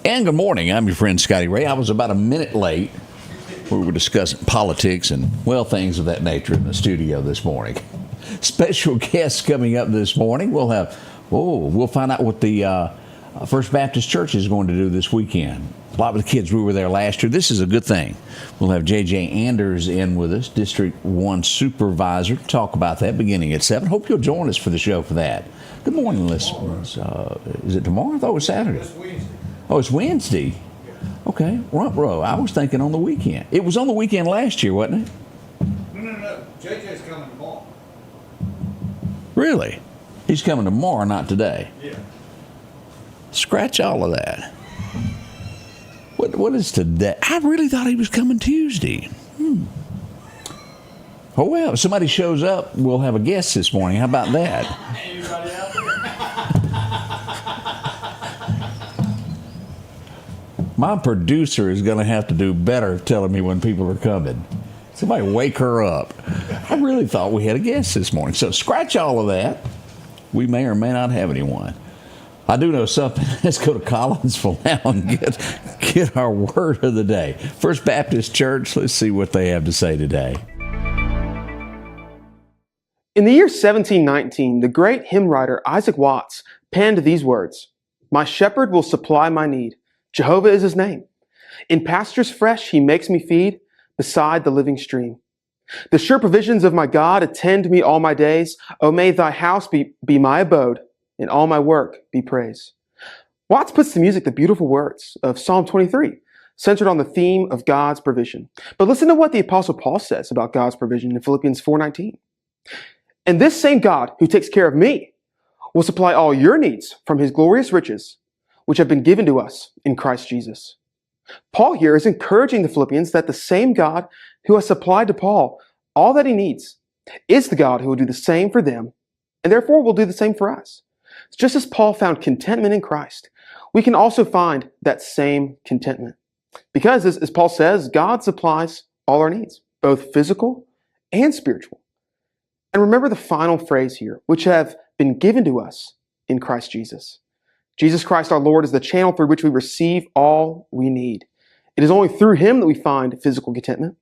And good morning. I'm your friend Scotty Ray. I was about a minute late. We were discussing politics and, well, things of that nature in the studio this morning. Special guests coming up this morning. We'll find out what the First Baptist Church is going to do this weekend. A lot of the kids, we were there last year. This is a good thing. We'll have J.J. Anders in with us, District 1 Supervisor, to talk about that beginning at 7. Hope you'll join us for the show for that. Good morning, listeners. Is it tomorrow? I thought it was Saturday. It's Wednesday. Oh, it's Wednesday? Okay, rump row. I was thinking on the weekend. It was on the weekend last year, wasn't it? No. JJ's coming tomorrow. Really? He's coming tomorrow, not today. Yeah. Scratch all of that. What is today? I really thought he was coming Tuesday. Oh, well, if somebody shows up, we'll have a guest this morning. How about that? Anybody out there? My producer is going to have to do better telling me when people are coming. Somebody wake her up. I really thought we had a guest this morning. So scratch all of that. We may or may not have anyone. I do know something. Let's go to Collinsville now and get our word of the day. First Baptist Church, let's see what they have to say today. In the year 1719, the great hymn writer Isaac Watts penned these words: "My shepherd will supply my need. Jehovah is his name. In pastures fresh he makes me feed beside the living stream. The sure provisions of my God attend me all my days. O may thy house be my abode. In all my work be praise." Watts puts to music the beautiful words of Psalm 23, centered on the theme of God's provision. But listen to what the Apostle Paul says about God's provision in Philippians 4:19. "And this same God who takes care of me will supply all your needs from his glorious riches, which have been given to us in Christ Jesus." Paul here is encouraging the Philippians that the same God who has supplied to Paul all that he needs is the God who will do the same for them, and therefore will do the same for us. Just as Paul found contentment in Christ, we can also find that same contentment. Because, as Paul says, God supplies all our needs, both physical and spiritual. And remember the final phrase here, which have been given to us in Christ Jesus. Jesus Christ our Lord is the channel through which we receive all we need. It is only through him that we find physical contentment,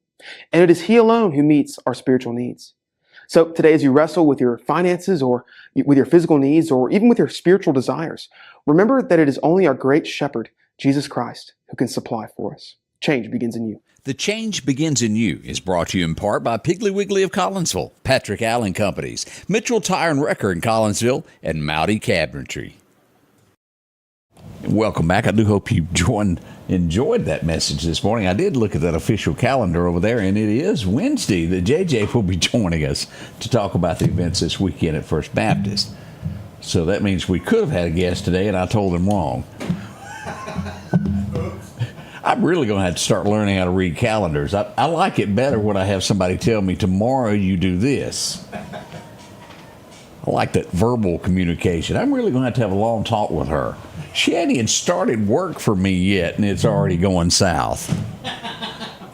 and it is he alone who meets our spiritual needs. So today, as you wrestle with your finances or with your physical needs or even with your spiritual desires, remember that it is only our great shepherd, Jesus Christ, who can supply for us. Change begins in you. The Change Begins in You is brought to you in part by Piggly Wiggly of Collinsville, Patrick Allen Companies, Mitchell Tire and Wrecker in Collinsville, and Mowdy Cabinetry. Welcome back. I do hope you enjoyed that message this morning. I did look at that official calendar over there, and it is Wednesday that JJ will be joining us to talk about the events this weekend at First Baptist. So that means we could have had a guest today, and I told him wrong. I'm really going to have to start learning how to read calendars. I like it better when I have somebody tell me, tomorrow you do this. I like that verbal communication. I'm really going to have a long talk with her. She hadn't even started work for me yet, and it's already going south.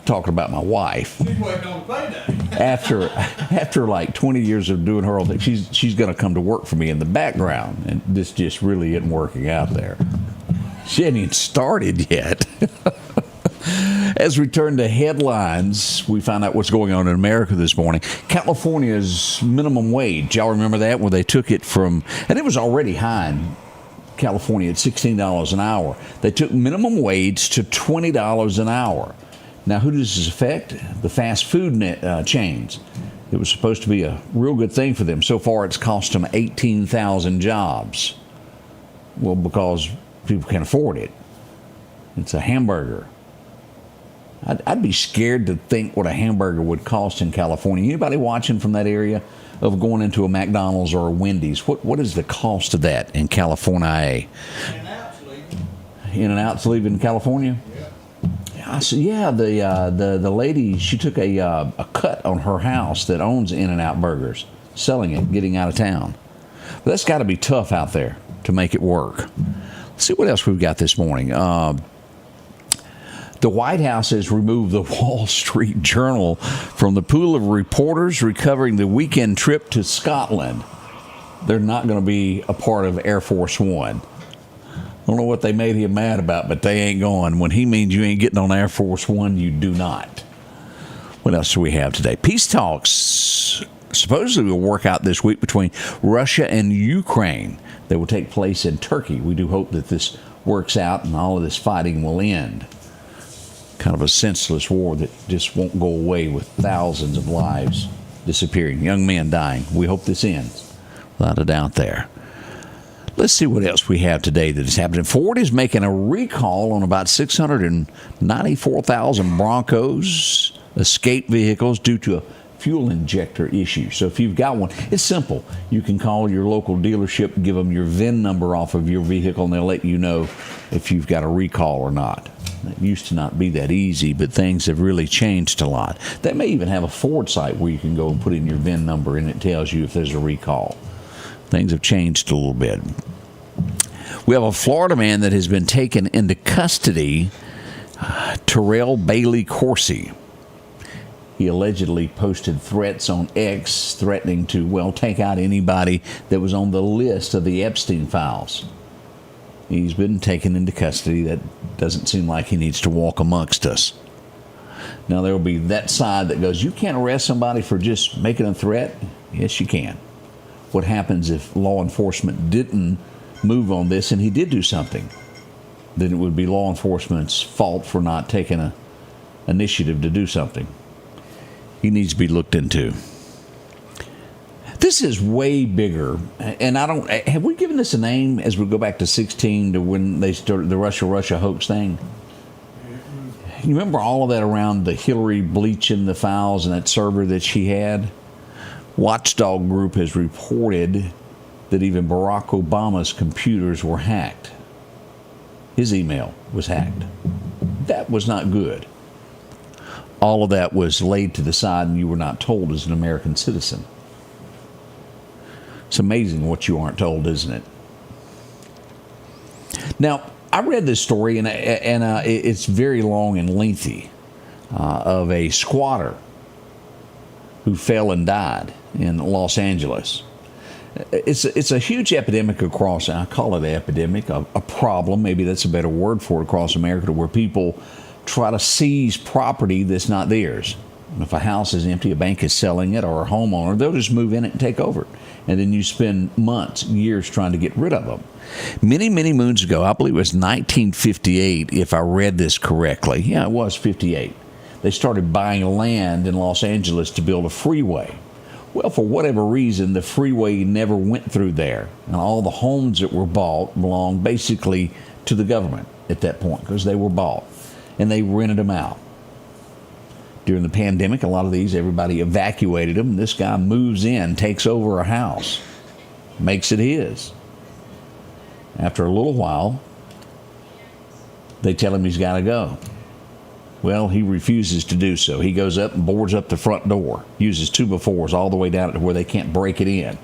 Talking about my wife. She's waiting on payday. After like 20 years of doing her own thing, she's going to come to work for me in the background, and this just really isn't working out there. She hadn't even started yet. As we turn to headlines, we find out what's going on in America this morning. California's minimum wage, y'all remember that, where they took it from, and it was already high in California at $16 an hour. They took minimum wage to $20 an hour. Now, who does this affect? The fast food chains. It was supposed to be a real good thing for them. So far, it's cost them 18,000 jobs. Well, because people can't afford it. It's a hamburger. I'd be scared to think what a hamburger would cost in California. Anybody watching from that area of going into a McDonald's or a Wendy's? What is the cost of that in California? In-N-Out's leaving California? Yeah. The lady, she took a cut on her house that owns In-N-Out burgers, selling it, getting out of town. But that's got to be tough out there to make it work. Let's see what else we've got this morning. The White House has removed the Wall Street Journal from the pool of reporters recovering the weekend trip to Scotland. They're not going to be a part of Air Force One. I don't know what they made him mad about, but they ain't going. When he means you ain't getting on Air Force One, you do not. What else do we have today? Peace talks supposedly will work out this week between Russia and Ukraine. They will take place in Turkey. We do hope that this works out and all of this fighting will end. Kind of a senseless war that just won't go away with thousands of lives disappearing, young men dying. We hope this ends. Without a doubt there. Let's see what else we have today that is happening. Ford is making a recall on about 694,000 Broncos escape vehicles due to a fuel injector issue. So if you've got one, it's simple. You can call your local dealership, give them your VIN number off of your vehicle, and they'll let you know if you've got a recall or not. It used to not be that easy, but things have really changed a lot. They may even have a Ford site where you can go and put in your VIN number, and it tells you if there's a recall. Things have changed a little bit. We have a Florida man that has been taken into custody, Terrell Bailey Coursey. He allegedly posted threats on X threatening to, well, take out anybody that was on the list of the Epstein files. He's been taken into custody. That doesn't seem like he needs to walk amongst us. Now, there will be that side that goes, you can't arrest somebody for just making a threat. Yes, you can. What happens if law enforcement didn't move on this and he did do something? Then it would be law enforcement's fault for not taking an initiative to do something. He needs to be looked into. This is way bigger, and I don't. Have we given this a name as we go back to 16 to when they started the Russia hoax thing? You remember all of that around the Hillary bleaching the files and that server that she had? Watchdog Group has reported that even Barack Obama's computers were hacked. His email was hacked. That was not good. All of that was laid to the side and you were not told as an American citizen. It's amazing what you aren't told, isn't it? Now, I read this story, and it's very long and lengthy, of a squatter who fell and died in Los Angeles. It's a huge epidemic across, I call it an epidemic, a problem, maybe that's a better word for it, across America, where people try to seize property that's not theirs. If a house is empty, a bank is selling it, or a homeowner, they'll just move in it and take over it. And then you spend months, years trying to get rid of them. Many, many moons ago, I believe it was 1958, if I read this correctly. Yeah, it was 58. They started buying land in Los Angeles to build a freeway. Well, for whatever reason, the freeway never went through there. And all the homes that were bought belonged basically to the government at that point because they were bought. And they rented them out. During the pandemic, a lot of these, everybody evacuated them. This guy moves in, takes over a house, makes it his. After a little while, they tell him he's got to go. Well, he refuses to do so. He goes up and boards up the front door, uses 2x4s all the way down to where they can't break it in.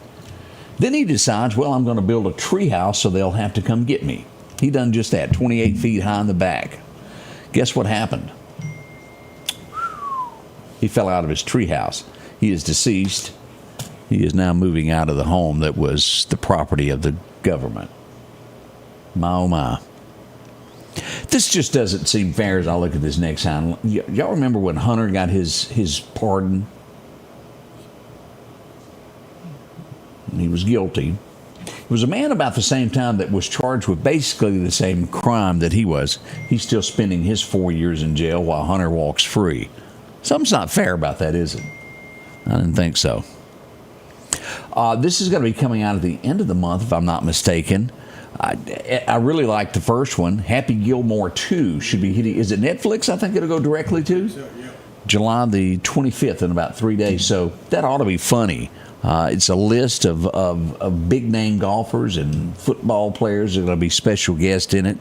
Then he decides, well, I'm going to build a tree house so they'll have to come get me. He done just that, 28 feet high in the back. Guess what happened? He fell out of his treehouse. He is deceased. He is now moving out of the home that was the property of the government. My, oh my. This just doesn't seem fair as I look at this next time. Y'all remember when Hunter got his pardon? He was guilty. It was a man about the same time that was charged with basically the same crime that he was. He's still spending his 4 years in jail while Hunter walks free. Something's not fair about that, is it? I didn't think so. This is going to be coming out at the end of the month, if I'm not mistaken. I really like the first one. Happy Gilmore 2 should be hitting. Is it Netflix? I think it'll go directly to? Yeah. July the 25th in about 3 days. So that ought to be funny. It's a list of big-name golfers and football players. There are going to be special guests in it.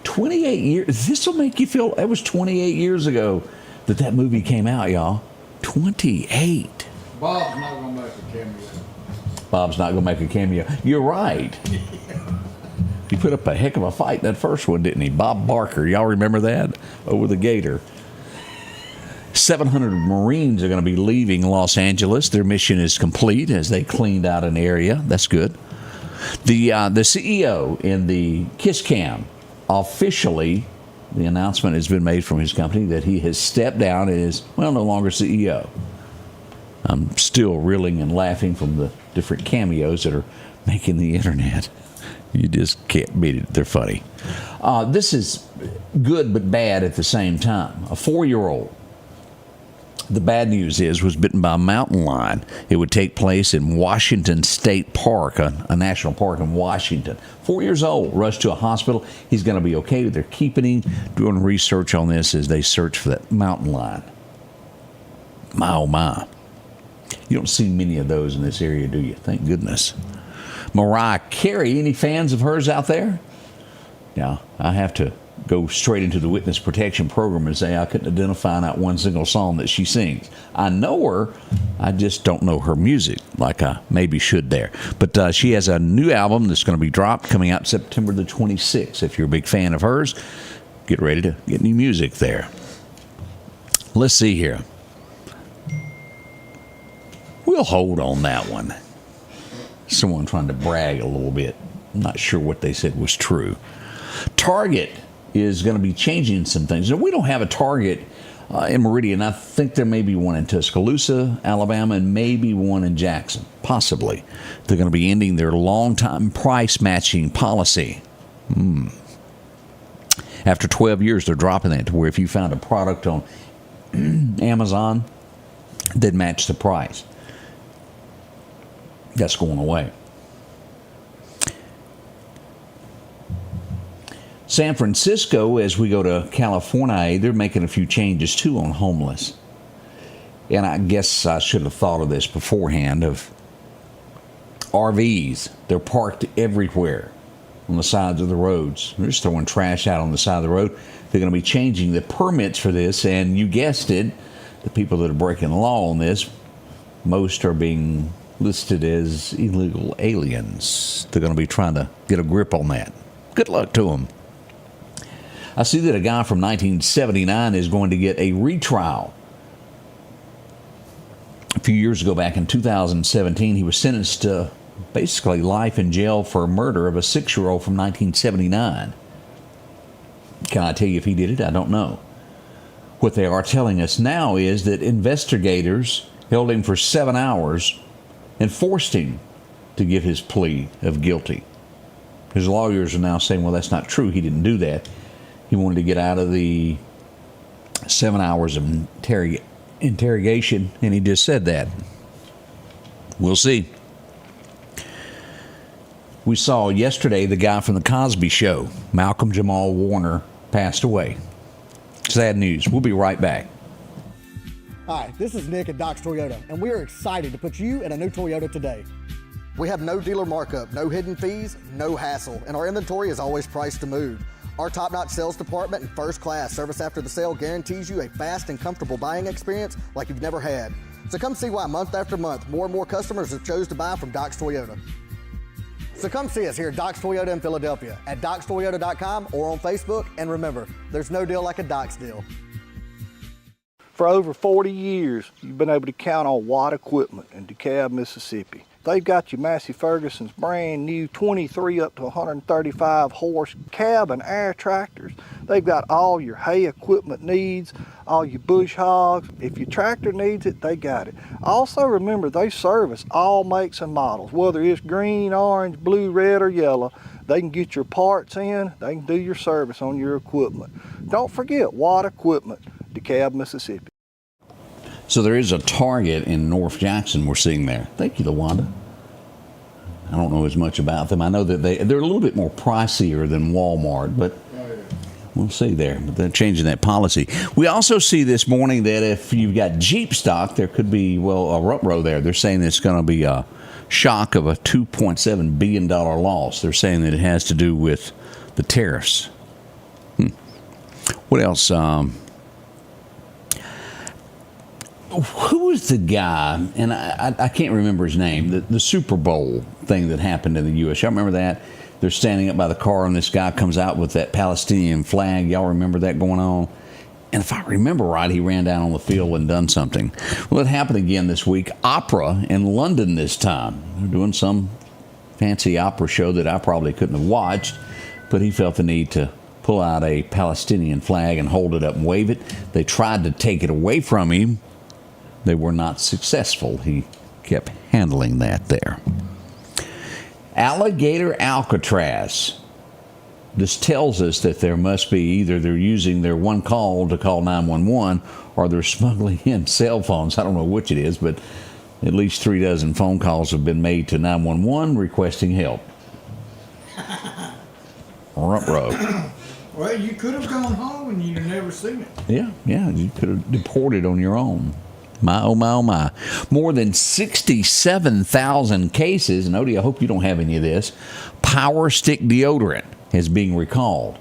28 years. This will make you feel, that was 28 years ago that movie came out, y'all. 28. Bob's not going to make a cameo. Bob's not going to make a cameo. You're right. He put up a heck of a fight that first one, didn't he? Bob Barker. Y'all remember that? Over the Gator. 700 Marines are going to be leaving Los Angeles. Their mission is complete as they cleaned out an area. That's good. The CEO in the Kiss Cam officially, the announcement has been made from his company that he has stepped down and is, well, no longer CEO. I'm still reeling and laughing from the different cameos that are making the internet. You just can't beat it. They're funny. This is good but bad at the same time. A 4-year-old. The bad news was bitten by a mountain lion. It would take place in Washington State Park, a national park in Washington. 4 years old, rushed to a hospital. He's going to be okay. They're keeping him, doing research on this as they search for that mountain lion. My, oh my. You don't see many of those in this area, do you? Thank goodness. Mariah Carey, any fans of hers out there? Yeah, I have to go straight into the witness protection program and say I couldn't identify not one single song that she sings. I know her, I just don't know her music like I maybe should there. But she has a new album that's going to be dropped coming out September the 26th. If you're a big fan of hers, get ready to get new music there. Let's see here. We'll hold on that one. Someone trying to brag a little bit. I'm not sure what they said was true. Target is going to be changing some things. Now, we don't have a Target in Meridian. I think there may be one in Tuscaloosa, Alabama, and maybe one in Jackson, possibly. They're going to be ending their long-time price matching policy. After 12 years, they're dropping that to where if you found a product on Amazon, they'd match the price. That's going away. San Francisco, as we go to California, they're making a few changes too on homeless. And I guess I should have thought of this beforehand of RVs. They're parked everywhere on the sides of the roads. They're just throwing trash out on the side of the road. They're going to be changing the permits for this, and you guessed it, the people that are breaking the law on this, most are being listed as illegal aliens. They're going to be trying to get a grip on that. Good luck to them. I see that a guy from 1979 is going to get a retrial. A few years ago, back in 2017, he was sentenced to basically life in jail for murder of a 6-year-old from 1979. Can I tell you if he did it? I don't know. What they are telling us now is that investigators held him for 7 hours and forced him to give his plea of guilty. His lawyers are now saying, well, that's not true. He didn't do that. He wanted to get out of the 7 hours of interrogation, and he just said that. We'll see. We saw yesterday the guy from The Cosby Show, Malcolm Jamal Warner, passed away. Sad news. We'll be right back. Hi, this is Nick at Doc's Toyota, and we are excited to put you in a new Toyota today. We have no dealer markup, no hidden fees, no hassle, and our inventory is always priced to move. Our top-notch sales department and first-class service after the sale guarantees you a fast and comfortable buying experience like you've never had. So come see why month after month, more and more customers have chose to buy from Doc's Toyota. So come see us here at Doc's Toyota in Philadelphia, at docstoyota.com or on Facebook. And remember, there's no deal like a Doc's deal. For over 40 years, you've been able to count on Watt Equipment in DeKalb, Mississippi. They've got your Massey Ferguson's brand new 23 up to 135 horse cab and air tractors. They've got all your hay equipment needs, all your bush hogs. If your tractor needs it, they got it. Also remember, they service all makes and models, whether it's green, orange, blue, red, or yellow. They can get your parts in, they can do your service on your equipment. Don't forget Watt Equipment, DeKalb, Mississippi. So there is a Target in North Jackson we're seeing there. Thank you, LaWanda. I don't know as much about them. I know that they're a little bit more pricier than Walmart, but we'll see there. But they're changing that policy. We also see this morning that if you've got Jeep stock, there could be, well, a ruh-roh there. They're saying it's going to be a shock of a $2.7 billion loss. They're saying that it has to do with the tariffs. What else? Who was the guy, and I can't remember his name, the Super Bowl thing that happened in the U.S. Y'all remember that? They're standing up by the car, and this guy comes out with that Palestinian flag. Y'all remember that going on? And if I remember right, he ran down on the field and done something. Well, it happened again this week. Opera in London this time. They're doing some fancy opera show that I probably couldn't have watched, but he felt the need to pull out a Palestinian flag and hold it up and wave it. They tried to take it away from him. They were not successful. He kept handling that there. Alligator Alcatraz. This tells us that there must be either they're using their one call to call 911 or they're smuggling in cell phones. I don't know which it is, but at least 36 phone calls have been made to 911 requesting help. Ruh-roh. Well, you could have gone home and you'd have never seen it. Yeah, you could have deported on your own. My, oh, my, oh, my. More than 67,000 cases, and Odie, I hope you don't have any of this, Power Stick deodorant is being recalled.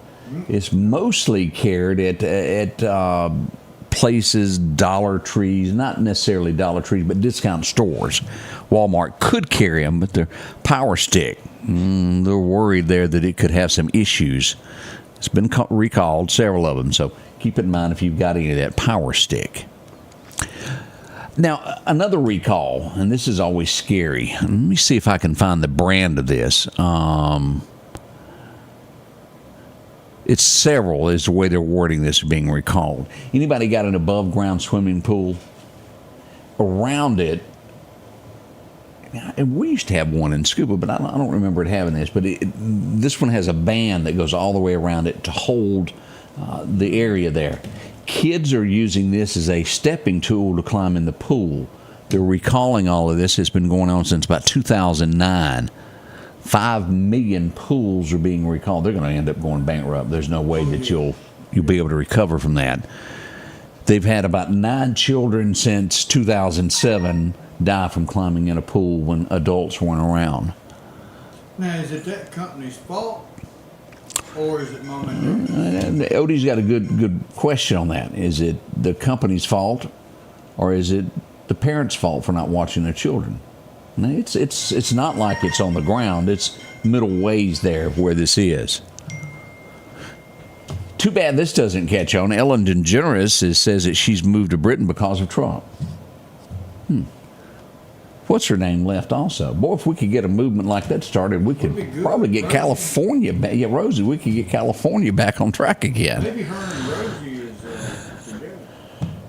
It's mostly carried at places, Dollar Trees, not necessarily Dollar Trees, but discount stores. Walmart could carry them, but they're Power Stick. They're worried there that it could have some issues. It's been recalled, several of them, so keep it in mind if you've got any of that Power Stick. Now, another recall, and this is always scary. Let me see if I can find the brand of this. It's several is the way they're wording this being recalled. Anybody got an above-ground swimming pool? Around it, and we used to have one in Scuba, but I don't remember it having this. But this one has a band that goes all the way around it to hold the area there. Kids are using this as a stepping tool to climb in the pool. They're recalling all of this. It's been going on since about 2009. 5 million pools are being recalled. They're going to end up going bankrupt. There's no way that you'll be able to recover from that. They've had about 9 children since 2007 die from climbing in a pool when adults weren't around. Now, is it that company's fault? Or is it Mom and Dad? Odie's got a good question on that. Is it the company's fault, or is it the parents' fault for not watching their children? Now, it's not like it's on the ground. It's middle ways there where this is. Too bad this doesn't catch on. Ellen DeGeneres says that she's moved to Britain because of Trump. What's her name left also? Boy, if we could get a movement like that started, we could probably get California back. Yeah, Rosie, we could get California back on track again. Maybe her and Rosie is together.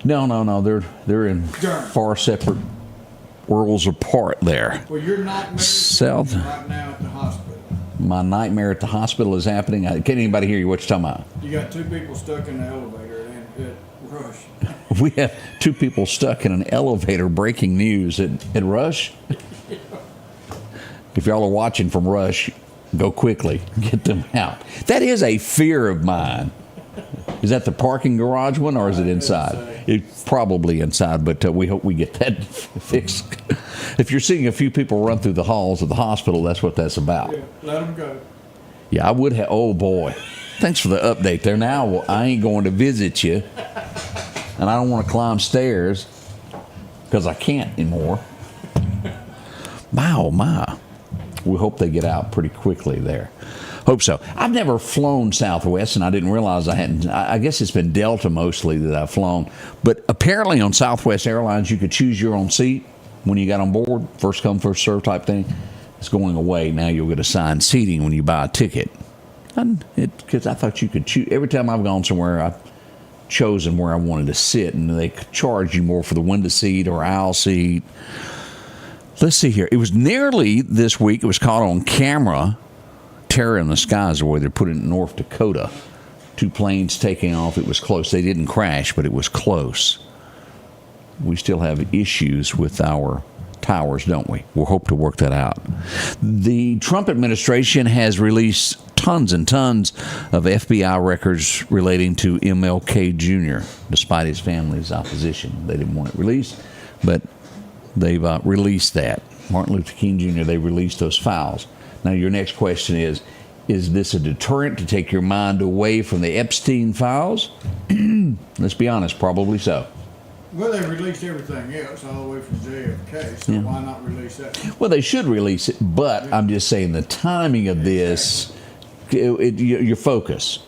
No. They're in far separate worlds apart there. Well, you're not married South. right now at the hospital. My nightmare at the hospital is happening. Can't anybody hear you? What you talking about? You got 2 people stuck in the elevator at Rush. We have 2 people stuck in an elevator. Breaking news at Rush. If y'all are watching from Rush, go quickly. Get them out. That is a fear of mine. Is that the parking garage one, or is it inside? It's probably inside, but we hope we get that fixed. If you're seeing a few people run through the halls of the hospital, that's what that's about. Yeah, let them go. Yeah, I would have. Oh, boy. Thanks for the update there. Now I ain't going to visit you, and I don't want to climb stairs because I can't anymore. My, oh, my. We hope they get out pretty quickly there. Hope so. I've never flown Southwest, and I didn't realize I hadn't. I guess it's been Delta mostly that I've flown. But apparently on Southwest Airlines, you could choose your own seat when you got on board. First come, first serve type thing. It's going away. Now you'll get assigned seating when you buy a ticket. Because I thought you could choose. Every time I've gone somewhere, I've chosen where I wanted to sit, and they charge you more for the window seat or aisle seat. Let's see here. It was nearly this week. It was caught on camera. Terror in the skies, the way they put it in North Dakota. 2 planes taking off. It was close. They didn't crash, but it was close. We still have issues with our towers, don't we? We'll hope to work that out. The Trump administration has released tons and tons of FBI records relating to MLK Jr., despite his family's opposition. They didn't want it released, but they've released that. Martin Luther King Jr., they released those files. Now, your next question is this a deterrent to take your mind away from the Epstein files? Let's be honest, probably so. Well, they released everything else all the way from JFK, so why not release that? Well, they should release it, but I'm just saying the timing of this, your focus,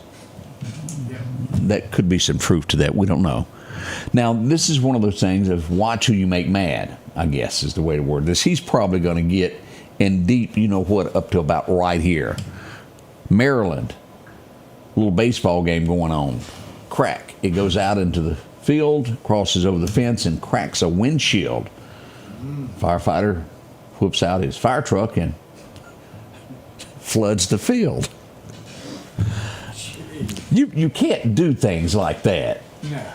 that could be some truth to that. We don't know. Now, this is one of those things of watch who you make mad, I guess is the way to word this. He's probably going to get and deep, you know what, up to about right here. Maryland, little baseball game going on. Crack. It goes out into the field, crosses over the fence, and cracks a windshield. Firefighter whips out his fire truck and floods the field. You can't do things like that. No.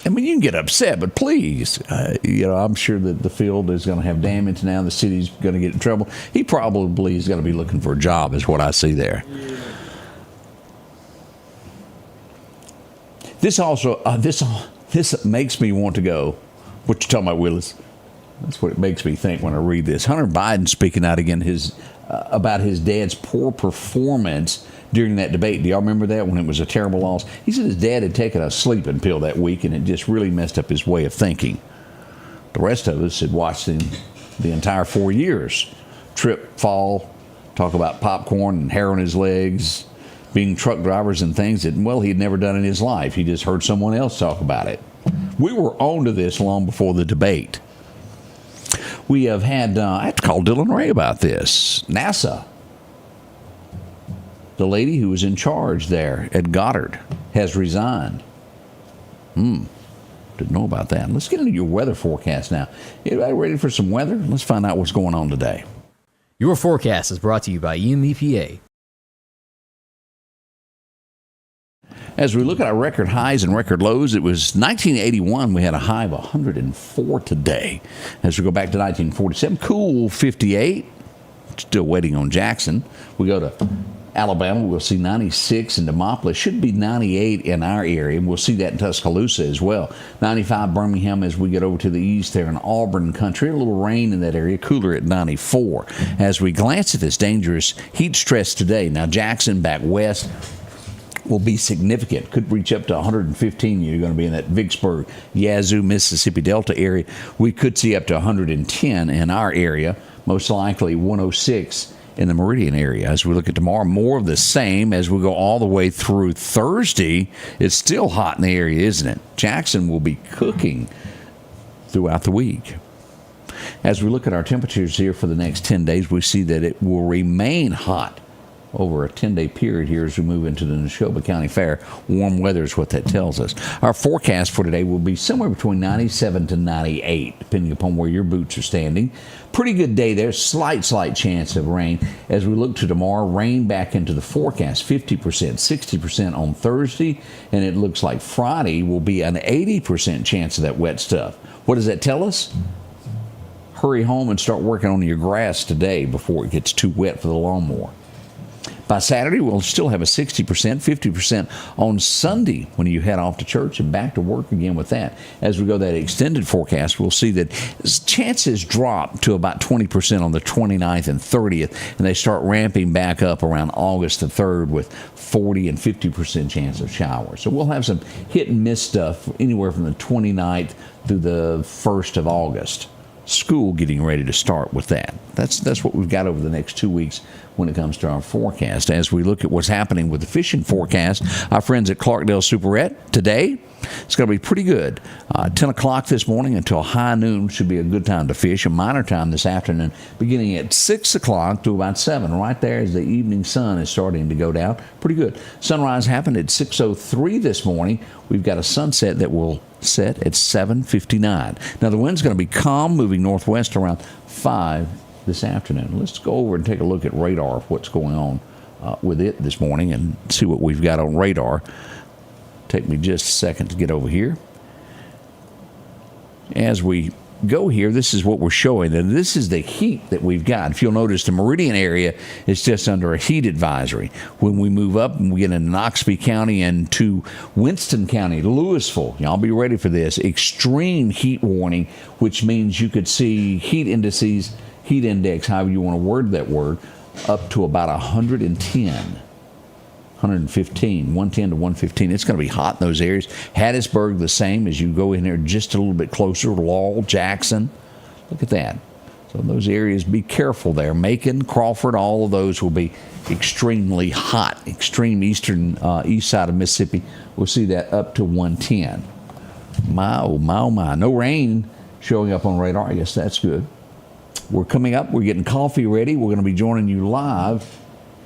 I mean, you can get upset, but please, I'm sure that the field is going to have damage now. The city's going to get in trouble. He probably is going to be looking for a job, is what I see there. Yeah. This also, this makes me want to go. What you talking about, Willis? That's what it makes me think when I read this. Hunter Biden speaking out again about his dad's poor performance during that debate. Do y'all remember that, when it was a terrible loss? He said his dad had taken a sleeping pill that week, and it just really messed up his way of thinking. The rest of us had watched him the entire 4 years. Trip, fall, talk about popcorn and hair on his legs, being truck drivers and things that, well, he'd never done in his life. He just heard someone else talk about it. We were on to this long before the debate. We have had, I have to call Dylan Ray about this. NASA, the lady who was in charge there at Goddard, has resigned. Didn't know about that. Let's get into your weather forecast now. Everybody ready for some weather? Let's find out what's going on today. Your forecast is brought to you by EMEPA. As we look at our record highs and record lows, it was 1981. We had a high of 104 today. As we go back to 1947, cool 58. Still waiting on Jackson. We go to Alabama, we'll see 96 in Demopolis. Should be 98 in our area, and we'll see that in Tuscaloosa as well. 95 Birmingham as we get over to the east there in Auburn country. A little rain in that area, cooler at 94. As we glance at this dangerous heat stress today, now Jackson back west will be significant. Could reach up to 115. You're going to be in that Vicksburg, Yazoo, Mississippi Delta area. We could see up to 110 in our area, most likely 106 in the Meridian area. As we look at tomorrow, more of the same as we go all the way through Thursday. It's still hot in the area, isn't it? Jackson will be cooking throughout the week. As we look at our temperatures here for the next 10 days, we see that it will remain hot over a 10-day period here as we move into the Neshoba County Fair. Warm weather is what that tells us. Our forecast for today will be somewhere between 97 to 98, depending upon where your boots are standing. Pretty good day there. Slight chance of rain. As we look to tomorrow, rain back into the forecast, 50%, 60% on Thursday, and it looks like Friday will be an 80% chance of that wet stuff. What does that tell us? Hurry home and start working on your grass today before it gets too wet for the lawnmower. By Saturday, we'll still have a 60%, 50% on Sunday when you head off to church and back to work again with that. As we go that extended forecast, we'll see that chances drop to about 20% on the 29th and 30th, and they start ramping back up around August the 3rd with 40 and 50% chance of showers. So we'll have some hit and miss stuff anywhere from the 29th through the 1st of August. School getting ready to start with that. That's what we've got over the next 2 weeks when it comes to our forecast. As we look at what's happening with the fishing forecast, our friends at Clarkdale Superette today, it's going to be pretty good. 10 o'clock this morning until high noon should be a good time to fish. A minor time this afternoon, beginning at 6 o'clock to about 7. Right there as the evening sun is starting to go down. Pretty good. Sunrise happened at 6:03 this morning. We've got a sunset that will set at 7:59. Now the wind's going to be calm, moving northwest around 5 this afternoon. Let's go over and take a look at radar of what's going on with it this morning and see what we've got on radar. Take me just a second to get over here. As we go here, this is what we're showing, and this is the heat that we've got. If you'll notice, the Meridian area is just under a heat advisory. When we move up and we get into Noxubee County and to Winston County, Louisville, y'all be ready for this, extreme heat warning, which means you could see heat indices, heat index, however you want to word that word, up to about 110. 115, 110 to 115. It's going to be hot in those areas. Hattiesburg, the same as you go in there just a little bit closer. Laurel, Jackson. Look at that. So those areas, be careful there. Macon, Crawford, all of those will be extremely hot. Extreme east side of Mississippi, we'll see that up to 110. My, oh my, oh my. No rain showing up on radar. I guess that's good. we're coming up. We're getting coffee ready. We're going to be joining you live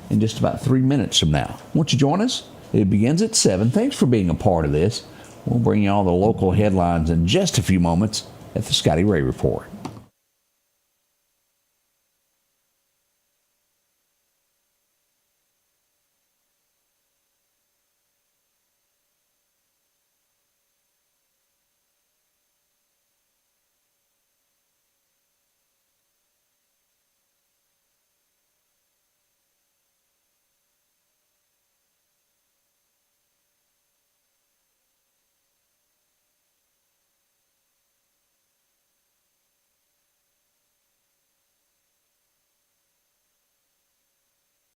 in just about 3 minutes from now. Won't you join us? It begins at 7. Thanks for being a part of this. We'll bring you all the local headlines in just a few moments at the Scotty Ray Report.